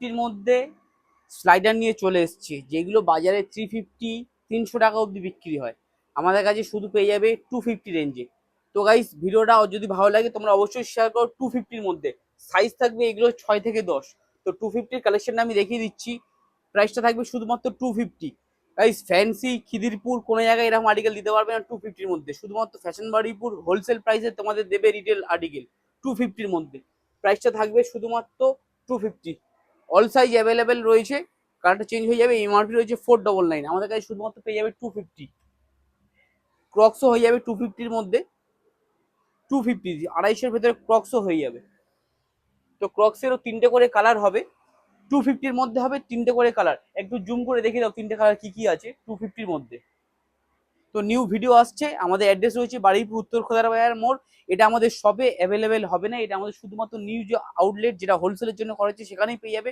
250-র মধ্যে স্লাইডার নিয়ে চলে এসেছি, যেগুলো বাজারে 350-300 টাকা অবধি বিক্রি হয়, আমাদের কাছে শুধু পেয়ে যাবে 250 রেঞ্জে। তো গাইস, ভিডিওটা যদি ভালো লাগে তোমরা অবশ্যই শেয়ার করো। 250-র মধ্যে সাইজ থাকবে এগুলো 6 থেকে 10। তো 250-র কালেকশনটা আমি দেখিয়ে দিচ্ছি। প্রাইসটা থাকবে শুধুমাত্র 250। গাইস, ফ্যান্সি খিদিরপুর কোনো জায়গায় এরকম আর্টিকেল দিতে পারবে না 250-র মধ্যে। শুধুমাত্র ফ্যাশন বাড়িপুর হোলসেল প্রাইসে তোমাদের দেবে রিটেল আর্টিকেল 250-র মধ্যে। প্রাইসটা থাকবে শুধুমাত্র 250। অল সাইজ অ্যাভেলেবেল রয়েছে, কালারটা চেঞ্জ হয়ে যাবে। এমআরপি রয়েছে 499, আমাদের কাছে শুধুমাত্র পেয়ে যাবে 250। ক্রক্সও হয়ে যাবে 250-র মধ্যে। 250 250-এর ভেতরে ক্রক্সও হয়ে যাবে। তো ক্রক্সেরও 3টে করে কালার হবে, 250-র মধ্যে হবে 3টে করে কালার। একটু জুম করে দেখিয়ে দাও 3টে কালার কি কি আছে 250-র মধ্যে। তো নিউ ভিডিও আসছে, আমাদের অ্যাড্রেস রয়েছে বারুইপুর উত্তর খোদারবাজার মোড়। এটা আমাদের শপে অ্যাভেলেবেল হবে না, এটা আমাদের শুধুমাত্র নিউ যে আউটলেট যেটা হোলসেলের জন্য করা হচ্ছে সেখানেই পেয়ে যাবে।